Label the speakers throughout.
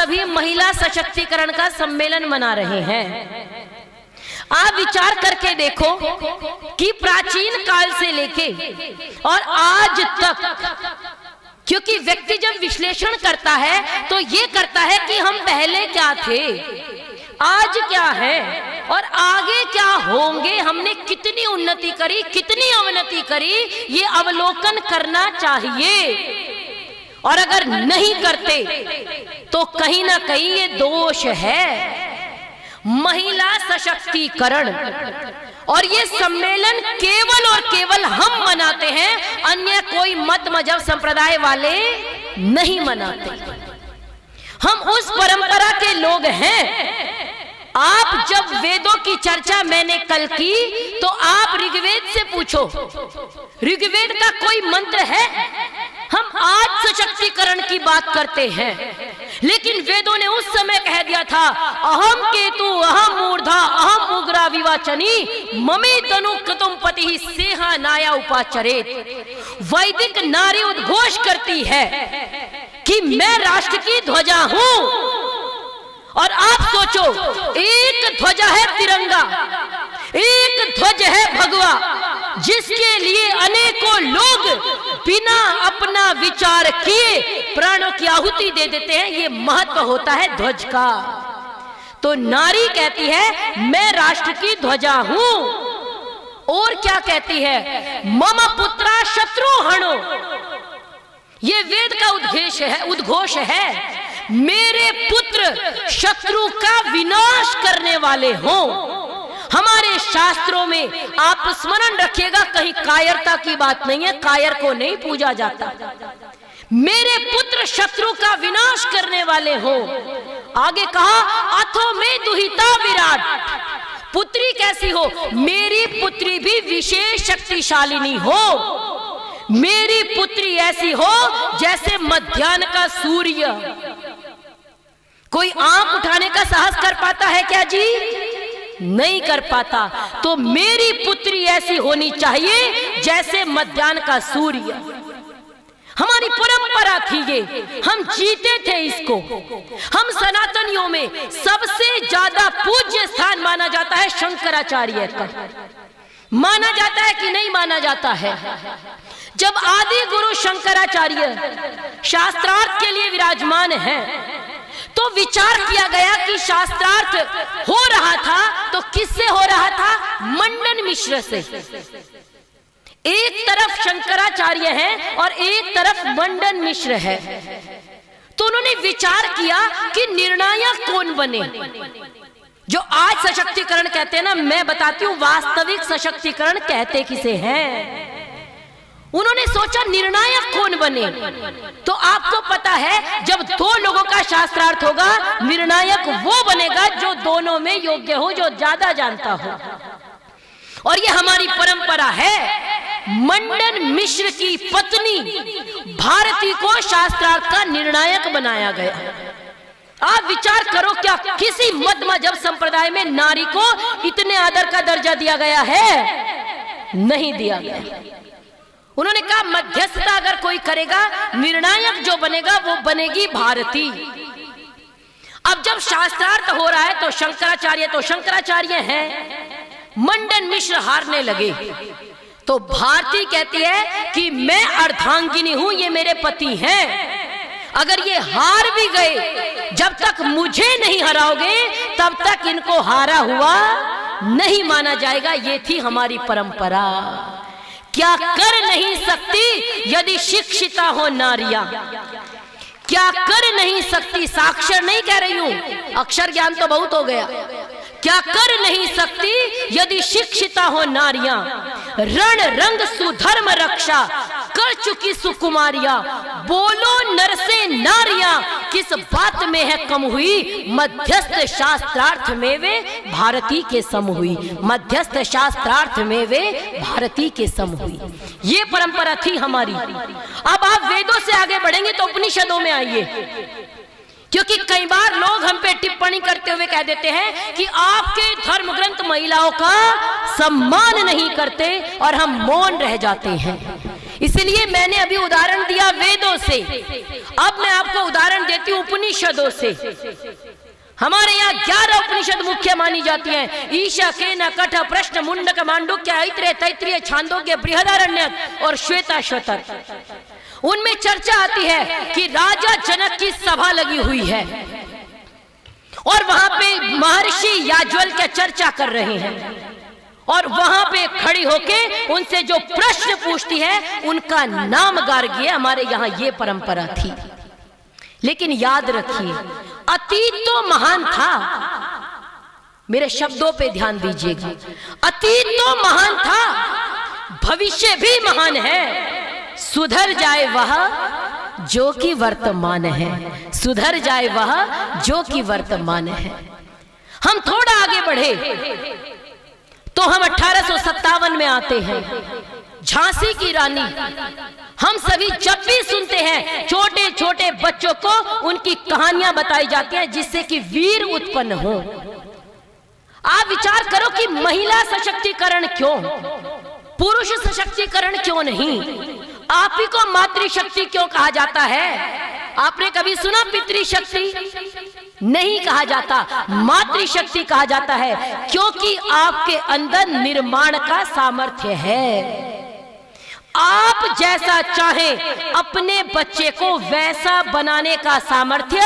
Speaker 1: सभी महिला सशक्तिकरण का सम्मेलन मना रहे हैं। आप विचार करके देखो कि प्राचीन काल से लेके और आज तक, क्योंकि व्यक्ति जब विश्लेषण करता है तो ये करता है कि हम पहले क्या थे, आज क्या है और आगे क्या होंगे, हमने कितनी उन्नति करी, कितनी अवनति करी, ये अवलोकन करना चाहिए। और अगर नहीं करते तो कहीं ना कहीं ये दोष है। महिला सशक्तिकरण और ये सम्मेलन केवल और केवल हम मनाते हैं, अन्य कोई मत मजहब संप्रदाय वाले नहीं मनाते। हम उस परंपरा के लोग हैं। आप जब वेदों की चर्चा मैंने कल की तो आप ऋग्वेद से पूछो, ऋग्वेद का कोई मंत्र है? हम आज सशक्तिकरण की बात करते हैं, लेकिन वेदों ने उस समय कह दिया था अहम केतु अहम मूर्धा अहम उग्रा विवाचनी ममे तनु कृतुम पति सेहा नाया उपाचरेत। वैदिक नारी उद्घोष करती है कि मैं राष्ट्र की ध्वजा हूं। और आप सोचो, एक ध्वजा है तिरंगा, एक ध्वज है भगवा, जिसके लिए अनेकों लोग बिना अपना विचार किए प्राणों की आहुति दे देते हैं। ये महत्व होता है ध्वज का। तो नारी कहती है मैं राष्ट्र की ध्वजा हूं। और क्या कहती है? मम पुत्रा शत्रुहणो। ये वेद का उद्घोष है। मेरे पुत्र शत्रु का विनाश करने वाले हों। हमारे शास्त्रों में आप स्मरण रखिएगा, कहीं कायरता की बात नहीं है, कायर को नहीं पूजा जाता। मेरे पुत्र शत्रु का विनाश करने वाले हों। आगे कहा अथो में दुहिता विराट। पुत्री कैसी हो? मेरी पुत्री भी विशेष शक्तिशालिनी हो। मेरी पुत्री ऐसी हो जैसे मध्याह्न का सूर्य। कोई आंख उठाने का साहस कर पाता है क्या जी? नहीं कर पाता। तो मेरी पुत्री ऐसी होनी चाहिए जैसे मध्याह्न का सूर्य। हमारी परंपरा थी ये, हम जीते थे इसको। हम सनातनियों में सबसे ज्यादा पूज्य स्थान माना जाता है शंकराचार्य का। माना जाता है कि नहीं माना जाता है? जब आदि गुरु शंकराचार्य शास्त्रार्थ के लिए विराजमान है तो विचार किया गया कि शास्त्रार्थ हो रहा था तो किससे हो रहा था? मंडन मिश्र से। एक तरफ शंकराचार्य है और एक तरफ मंडन मिश्र है। तो उन्होंने विचार किया कि निर्णायक कौन बने। जो आज सशक्तिकरण कहते हैं ना, मैं बताती हूं वास्तविक सशक्तिकरण कहते किसे हैं। उन्होंने सोचा निर्णायक कौन बने। तो आपको पता है जब दो लोगों का शास्त्रार्थ होगा, निर्णायक वो बनेगा जो दोनों में योग्य हो, जो ज्यादा जानता हो। और ये हमारी परंपरा है। मंडन मिश्र की पत्नी भारती को शास्त्रार्थ का निर्णायक बनाया गया। आप विचार करो, क्या किसी मत मजहब संप्रदाय में नारी को इतने आदर का दर्जा दिया गया है? नहीं दिया गया। उन्होंने कहा मध्यस्थता अगर कोई करेगा, निर्णायक जो बनेगा वो बनेगी भारती। अब जब शास्त्रार्थ हो रहा है तो शंकराचार्य हैं, मंडन मिश्र हारने लगे। तो भारती कहती है कि मैं अर्धांगिनी हूं, ये मेरे पति हैं। अगर ये हार भी गए, जब तक मुझे नहीं हराओगे तब तक इनको हारा हुआ नहीं माना जाएगा। ये थी हमारी परंपरा। क्या कर नहीं सकती यदि शिक्षिता हो नारियां? क्या कर नहीं सकती? साक्षर नहीं कह रही हूं, अक्षर ज्ञान तो बहुत हो गया। क्या कर नहीं सकती यदि शिक्षिता हो नारियां? रण रंग सुधर्म रक्षा कर चुकी सुकुमारियां। बोलो नर से नारियां किस बात में है कम हुई? मध्यस्थ शास्त्रार्थ में वे भारती के सम हुई। मध्यस्थ शास्त्रार्थ में वे भारती के सम हुई। ये परंपरा थी हमारी। अब आप वेदों से आगे बढ़ेंगे तो उपनिषदों में आइए, क्योंकि कई बार लोग हम पे टिप्पणी करते हुए कह देते हैं कि आपके धर्म ग्रंथ महिलाओं का सम्मान नहीं करते और हम मौन रह जाते हैं। इसलिए मैंने अभी उदाहरण दिया वेदों से, अब मैं आपको उदाहरण देती हूं उपनिषदों से। हमारे यहाँ 11 उपनिषद मुख्य मानी जाती हैं। ईशा, केन, कठ, प्रश्न, मुंडक, मांडुक्य, ऐत्रेय, तैत्तिरीय, छांदोग्य, बृहदारण्यक और श्वेताश्वतर। उनमें चर्चा आती है कि राजा जनक की सभा लगी हुई है और वहां पे महर्षि याज्ञवल्क्य चर्चा कर रहे हैं और वहां पे खड़ी होके उनसे जो प्रश्न पूछती है उनका नाम गार्ग्य। हमारे यहाँ ये परंपरा थी। लेकिन याद रखिए, अतीत तो महान था, मेरे शब्दों पे ध्यान दीजिएगा। अतीत तो महान था, भविष्य भी महान है। सुधर जाए वह जो कि वर्तमान है, सुधर जाए वह जो कि वर्तमान है। हम थोड़ा आगे बढ़े तो हम 1857 में आते हैं। झांसी की रानी, हम सभी जब भी सुनते हैं छोटे छोटे बच्चों को उनकी कहानियां बताई जाती हैं जिससे कि वीर उत्पन्न हो। आप विचार करो कि महिला सशक्तिकरण क्यों, पुरुष सशक्तिकरण क्यों नहीं? आप ही को मातृशक्ति क्यों कहा जाता है? आपने कभी सुना पितृशक्ति? नहीं कहा जाता, मातृशक्ति कहा जाता है, क्योंकि आपके अंदर निर्माण का सामर्थ्य है। आप जैसा चाहें अपने बच्चे को वैसा बनाने का सामर्थ्य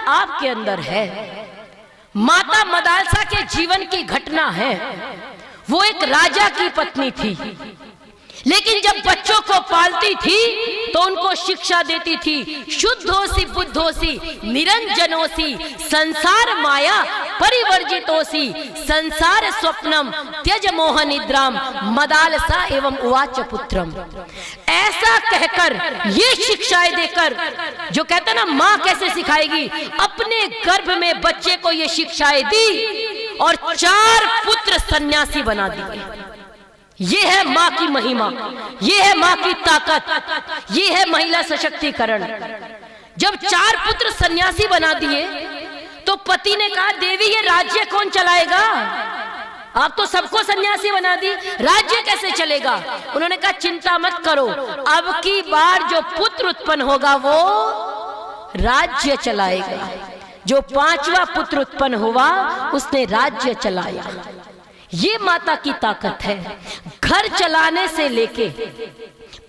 Speaker 1: आपके अंदर है। माता मदालसा के जीवन की घटना है। वो एक राजा की पत्नी थी, लेकिन जब बच्चों को पालती थी तो उनको शिक्षा देती थी, शुद्धोसी बुद्धोसी निरंजनोसी संसार माया परिवर्जितोसी संसार स्वप्नम त्यज मोह निद्राम मदालसा एवं उवाच पुत्रम। ऐसा कहकर, ये शिक्षाएं देकर, जो कहता है ना माँ कैसे सिखाएगी, अपने गर्भ में बच्चे को ये शिक्षाएं दी और 4 पुत्र सन्यासी बना दिए। ये है माँ की महिमा, ये है माँ की ताकत, ये है महिला सशक्तिकरण। जब 4 पुत्र सन्यासी बना दिए तो पति ने कहा, देवी ये राज्य कौन चलाएगा? आप तो सबको सन्यासी बना दी, राज्य कैसे चलेगा? उन्होंने कहा चिंता मत करो, अब की बार जो पुत्र उत्पन्न होगा वो राज्य चलाएगा। जो 5वां पुत्र उत्पन्न हुआ उसने राज्य चलाया। ये माता की ताकत है। घर चलाने से लेके,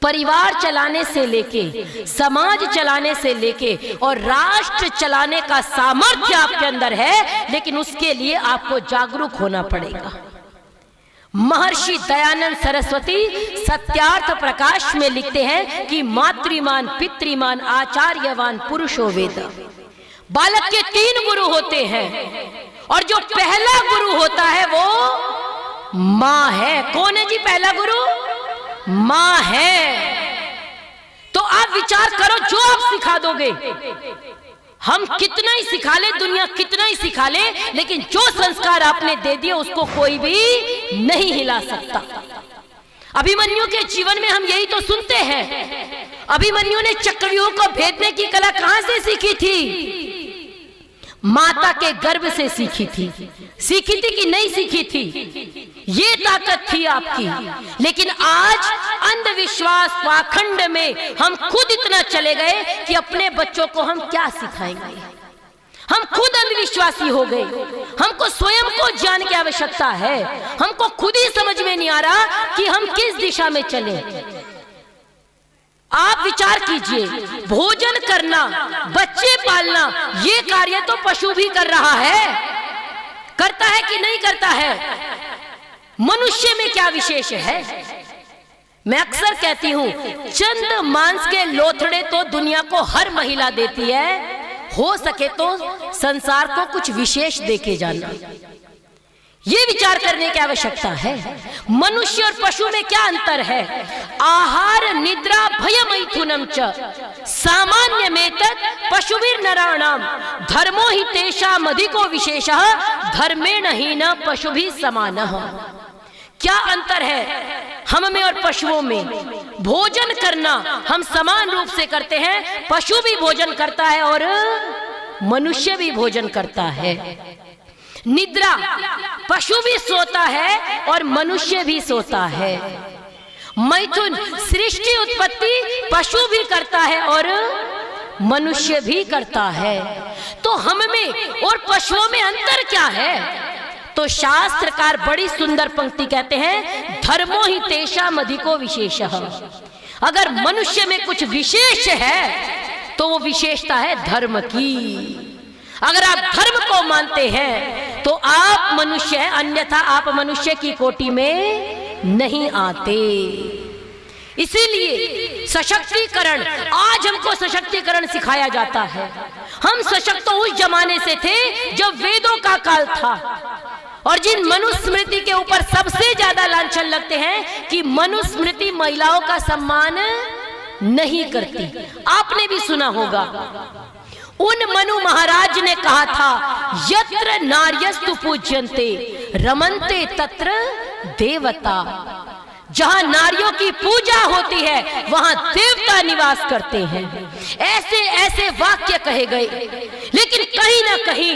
Speaker 1: परिवार चलाने से लेके, समाज चलाने से लेके और राष्ट्र चलाने का सामर्थ्य आपके अंदर है, लेकिन उसके लिए आपको जागरूक होना पड़ेगा। महर्षि दयानंद सरस्वती सत्यार्थ प्रकाश में लिखते हैं कि मातृमान, पितृमान, आचार्यवान पुरुषो वेद। बालक के 3 गुरु होते हैं और जो पहला गुरु होता है वो माँ है। कौन है जी पहला गुरु? माँ है। तो आप विचार करो, जो आप सिखा दोगे, हम कितना ही सिखा ले, दुनिया कितना ही सिखा ले, लेकिन जो संस्कार आपने दे दिए उसको कोई भी नहीं हिला सकता। अभिमन्यु के जीवन में हम यही तो सुनते हैं। अभिमन्यु ने चक्रव्यूह को भेदने की कला कहां से सीखी थी? माता के गर्भ से सीखी थी। सीखी थी कि नहीं सीखी थी? ये ताकत थी आपकी। लेकिन आज अंधविश्वास पाखंड में हम खुद इतना चले गए कि अपने बच्चों को हम क्या सिखाएंगे। हम खुद अंधविश्वासी हो गए। हमको स्वयं को ज्ञान की आवश्यकता है। हमको खुद ही समझ में नहीं आ रहा कि हम किस दिशा में चले। आप विचार कीजिए, भोजन करना, बच्चे पालना, ये कार्य तो पशु भी कर रहा है। करता है कि नहीं करता है? मनुष्य में क्या विशेष है? मैं अक्सर कहती हूं, चंद मांस के लोथड़े तो दुनिया को हर महिला देती है। हो सके तो संसार को कुछ विशेष देके जाना। ये विचार करने की आवश्यकता है। मनुष्य और पशु में क्या अंतर है? आहार निद्रा भय मैथुनम च सामान्य में तत् पशुवीर नराणाम धर्मो ही तेषाम अधिको विशेषः धर्मेण हीन पशुभिः समानः। क्या अंतर है हम में और पशुओं में? भोजन करना हम समान रूप से करते हैं। पशु भी भोजन करता है और मनुष्य भी भोजन करता है। निद्रा, पशु भी सोता है और मनुष्य भी सोता है। मैथुन सृष्टि उत्पत्ति पशु भी करता है और मनुष्य भी करता है। तो हम में और पशुओं में अंतर क्या है? तो शास्त्रकार बड़ी सुंदर पंक्ति कहते हैं, धर्मो ही तेषाम् अधिको विशेषः। अगर मनुष्य में कुछ विशेष है तो वो विशेषता है धर्म की। अगर आप धर्म को मानते हैं तो आप मनुष्य हैं, अन्यथा आप मनुष्य की कोटि में नहीं आते। इसीलिए सशक्तिकरण, आज हमको सशक्तिकरण सिखाया जाता है। हम सशक्त तो उस जमाने से थे जब वेदों का काल था, और जिन मनुस्मृति के ऊपर सबसे ज्यादा लांछन लगते हैं कि मनुस्मृति महिलाओं का सम्मान नहीं करती। आपने भी सुना होगा, उन मनु महाराज ने कहा था, यत्र नार्यस्तु पूज्यन्ते रमन्ते तत्र देवता। जहां नारियों की पूजा होती है वहां देवता निवास करते हैं। ऐसे ऐसे वाक्य कहे गए, लेकिन कहीं ना कहीं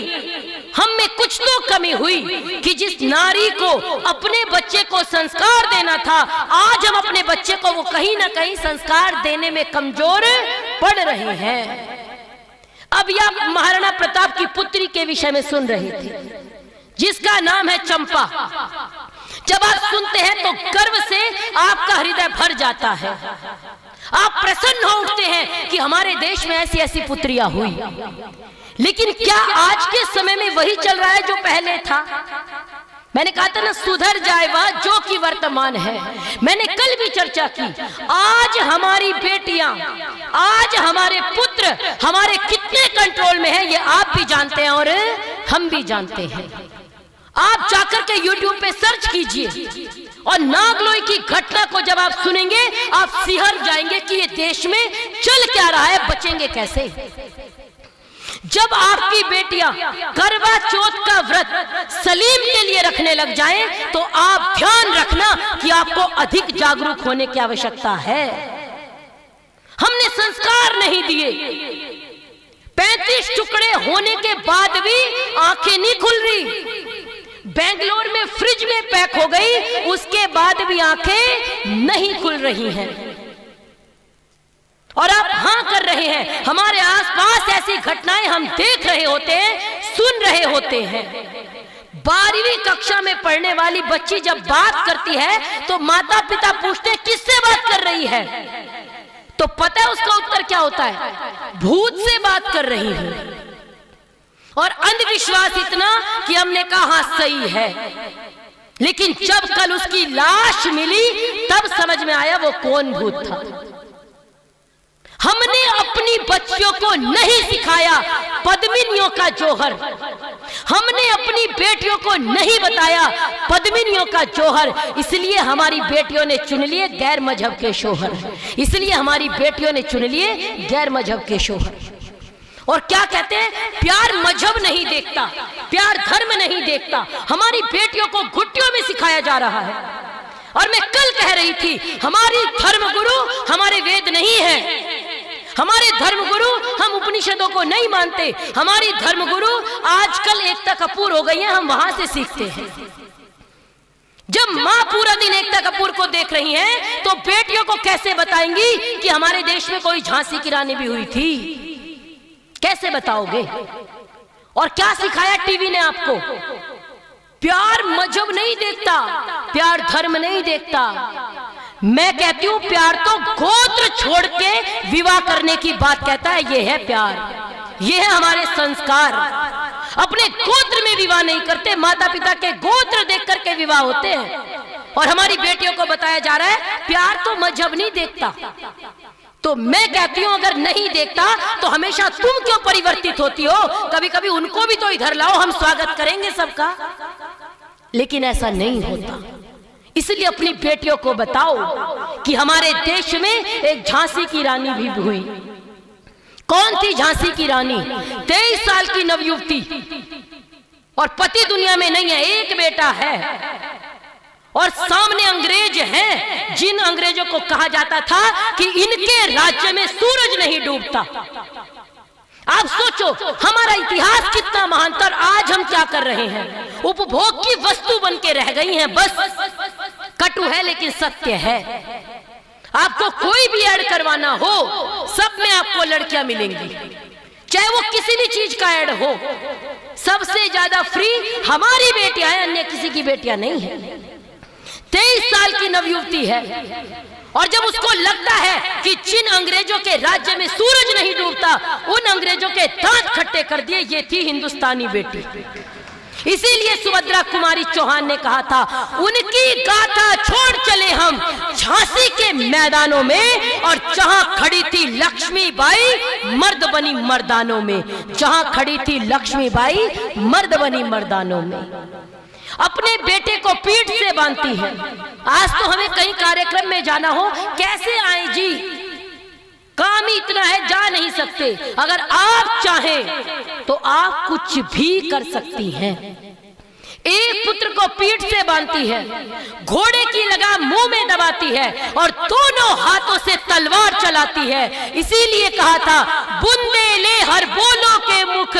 Speaker 1: हम में कुछ तो कमी हुई कि जिस नारी को अपने बच्चे को संस्कार देना था, आज हम अपने बच्चे को वो कहीं ना कहीं संस्कार देने में कमजोर पड़ रहे हैं। अब यह महाराणा प्रताप की पुत्री के विषय में सुन रहे थे, जिसका नाम है चंपा। जब आप सुनते हैं तो गर्व से आपका हृदय भर जाता है। आप प्रसन्न हो उठते हैं कि हमारे देश में ऐसी ऐसी पुत्रियां हुई। लेकिन क्या आज के समय में वही चल रहा है जो पहले था? मैंने कहा था ना, सुधर जाए वह जो कि वर्तमान है। मैंने कल भी चर्चा की, आज हमारी बेटियां, आज हमारे पुत्र हमारे कितने कंट्रोल में है ये आप भी जानते हैं और हम भी जानते हैं। आप जाकर के YouTube पे सर्च कीजिए और नागलोई की घटना को जब आप सुनेंगे आप सिहर जाएंगे कि ये देश में चल क्या रहा है, बचेंगे कैसे। जब आपकी बेटियां करवा चौथ का व्रत सलीम के लिए रखने लग जाएं तो आप ध्यान रखना कि आपको अधिक जागरूक होने की आवश्यकता है। हमने संस्कार नहीं दिए, 35 टुकड़े होने के बाद भी आंखें नहीं खुल रही। बेंगलोर में फ्रिज में पैक हो गई, उसके बाद भी आंखें नहीं खुल रही हैं। और आप हाँ कर रहे हैं। हमारे आसपास ऐसी घटनाएं हम देख रहे होते हैं, सुन रहे होते हैं। 12वीं कक्षा में पढ़ने वाली बच्ची जब बात करती है तो माता पिता पूछते हैं किससे बात कर रही है, तो पता है उसका उत्तर क्या होता है? भूत से बात कर रही है। और अंधविश्वास इतना कि हमने कहा हाँ सही है, लेकिन जब कल उसकी लाश मिली तब समझ में आया वो कौन भूत था। हमने अपनी बच्चियों को नहीं सिखाया पद्मिनियों का जौहर, हमने अपनी बेटियों को नहीं बताया पद्मिनियों का जौहर, इसलिए हमारी बेटियों ने चुन लिए गैर मजहब के शौहर, इसलिए हमारी बेटियों ने चुन लिए गैर मजहब के शौहर। और क्या कहते हैं, प्यार मजहब नहीं देखता, प्यार धर्म नहीं देखता। हमारी बेटियों को घुट्टियों में सिखाया जा रहा है। और मैं कल कह रही थी, हमारी धर्म गुरु हमारे वेद नहीं है, हमारे धर्मगुरु हम उपनिषदों को नहीं मानते। हमारी धर्मगुरु आजकल एकता कपूर हो गई है, हम वहां से सीखते हैं। जब माँ पूरा दिन एकता कपूर को देख रही हैं तो बेटियों को कैसे बताएंगी कि हमारे देश में कोई झांसी की रानी भी हुई थी? कैसे बताओगे? और क्या सिखाया टीवी ने आपको? प्यार मजहब नहीं देखता, प्यार धर्म नहीं देखता। मैं कहती हूं प्यार तो गोत्र छोड़ के विवाह करने की बात कहता है। ये है प्यार, ये है हमारे संस्कार। अपने गोत्र में विवाह नहीं करते, माता पिता के गोत्र देख करके विवाह होते हैं। और हमारी बेटियों को बताया जा रहा है प्यार तो मजहब नहीं देखता। तो मैं कहती हूं अगर नहीं देखता तो हमेशा तुम क्यों परिवर्तित होती हो? कभी कभी उनको भी तो इधर लाओ, हम स्वागत करेंगे सबका। लेकिन ऐसा नहीं होता। इसलिए अपनी बेटियों को बताओ कि हमारे देश में एक झांसी की रानी भी हुई। कौन थी झांसी की रानी? 23 साल की नवयुवती, और पति दुनिया में नहीं है, एक बेटा है, और सामने अंग्रेज हैं जिन अंग्रेजों को कहा जाता था कि इनके राज्य में सूरज नहीं डूबता। आप सोचो हमारा इतिहास कितना महान था, आज हम क्या कर रहे हैं? उपभोग की वस्तु बन के रह गई हैं। बस कटु है लेकिन सत्य है। आपको कोई भी ऐड करवाना हो, सब में आपको लड़कियां मिलेंगी, चाहे वो किसी भी चीज का ऐड हो। सबसे ज्यादा फ्री हमारी बेटियां हैं, अन्य किसी की बेटियां नहीं है। 23 साल की नवयुवती है, और जब उसको लगता है कि जिन अंग्रेजों के राज्य में सूरज नहीं डूबता, उन अंग्रेजों के दांत खट्टे कर दिए, ये थी हिंदुस्तानी बेटी। इसीलिए सुभद्रा कुमारी चौहान ने कहा था, उनकी गाथा छोड़ चले हम झांसी के मैदानों में, और जहां खड़ी थी लक्ष्मीबाई मर्द बनी मर्दानों में, जहां खड़ी थी लक्ष्मीबाई मर्द बनी मर्दानों में। अपने बेटे को पीठ से बांधती है। आज तो हमें कहीं कार्यक्रम में जाना हो, कैसे आए जी, काम ही इतना है, जा नहीं सकते। अगर आप चाहें तो आप कुछ भी कर सकती हैं। एक पुत्र को पीठ से बांधती है, घोड़े की लगाम मुंह में दबाती है, और दोनों हाथों से तलवार चलाती है। इसीलिए कहा था, बुंदेले हर बोलों के मुख,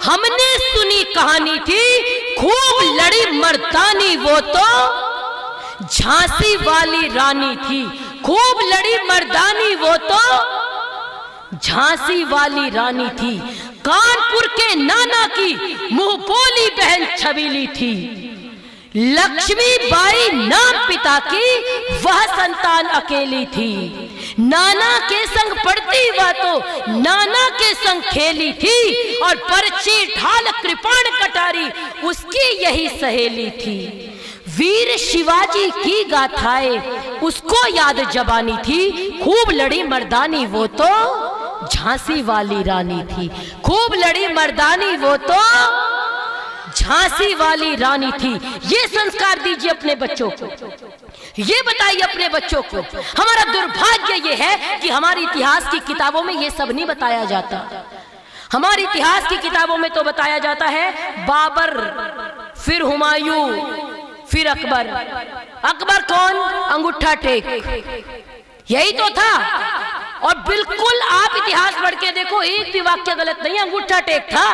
Speaker 1: हमने सुनी कहानी थी, खूब लड़ी मर्दानी वो तो झांसी वाली रानी थी। खूब लड़ी मर्दानी वो तो झांसी वाली रानी थी। कानपुर के नाना की मुंह बोली बहन छबीली थी। लक्ष्मीबाई नाम पिता की, वह संतान अकेली थी। नाना के संग पढ़ती वह तो नाना के संग खेली थी, और पर्ची ढाल कृपाण कटारी उसकी यही सहेली थी। वीर शिवाजी की गाथाएं उसको याद जबानी थी, खूब लड़ी मर्दानी वो तो झांसी वाली रानी थी। खूब लड़ी मर्दानी वो तो झांसी वाली रानी थी। ये संस्कार दीजिए अपने बच्चों को, ये बताइए अपने बच्चों को। हमारा दुर्भाग्य ये है कि हमारे इतिहास की किताबों में ये सब नहीं बताया जाता। हमारे इतिहास की किताबों में तो बताया जाता है बाबर, फिर हुमायूं, फिर अकबर। अकबर कौन? अंगूठा टेक, यही तो था। और बिल्कुल आप इतिहास पढ़ के देखो, एक भी वाक्य गलत नहीं, अंगूठा टेक था।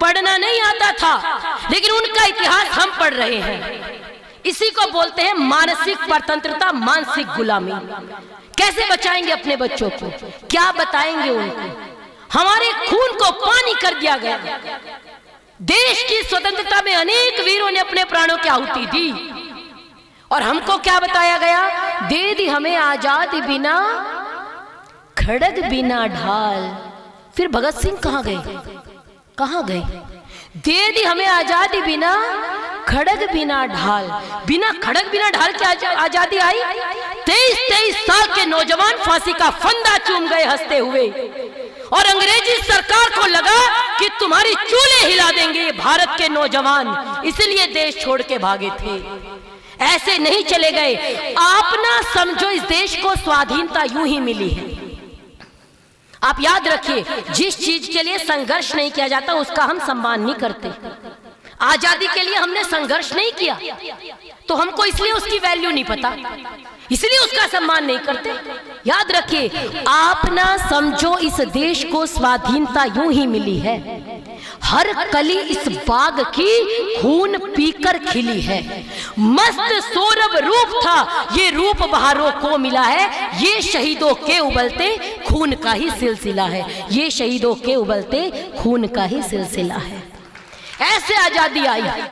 Speaker 1: पढ़ना नहीं आता था, लेकिन उनका इतिहास हम पढ़ रहे हैं। इसी को बोलते हैं मानसिक परतंत्रता, मानसिक गुलामी। कैसे बचाएंगे अपने बच्चों को? क्या बताएंगे उनको? हमारे खून को पानी कर दिया गया। देश की स्वतंत्रता में अनेक वीरों ने अपने प्राणों की आहुति दी, और हमको क्या बताया गया? दे दी हमें आजादी बिना खड़ग बिना ढाल। फिर भगत सिंह कहां गए? कहां गए? दे दी हमें आजादी बिना खड़ग बिना ढाल। बिना खड़ग बिना ढाल की आजादी आई? 23 साल के नौजवान फांसी का फंदा चूम गए हंसते हुए, और अंग्रेजी सरकार को लगा कि तुम्हारी चूल्हे हिला देंगे ये भारत के नौजवान, इसलिए देश छोड़ के भागे थे। ऐसे नहीं चले गए। आप ना समझो, इस देश को स्वाधीनता यूं ही मिली है। आप याद रखिए, जिस चीज के लिए संघर्ष नहीं किया जाता उसका हम सम्मान नहीं करते। आजादी के लिए हमने संघर्ष नहीं किया, तो हमको इसलिए उसकी वैल्यू नहीं पता, इसलिए उसका सम्मान नहीं करते। याद रखिए, आप ना समझो, इस देश को स्वाधीनता यूं ही मिली है। हर कली इस बाग की खून पीकर खिली है। मस्त सौरभ रूप था, ये रूप बहारों को मिला है। ये शहीदों के उबलते खून का ही सिलसिला है। ये शहीदों के उबलते खून का ही सिलसिला है। ऐसे आजादी आई।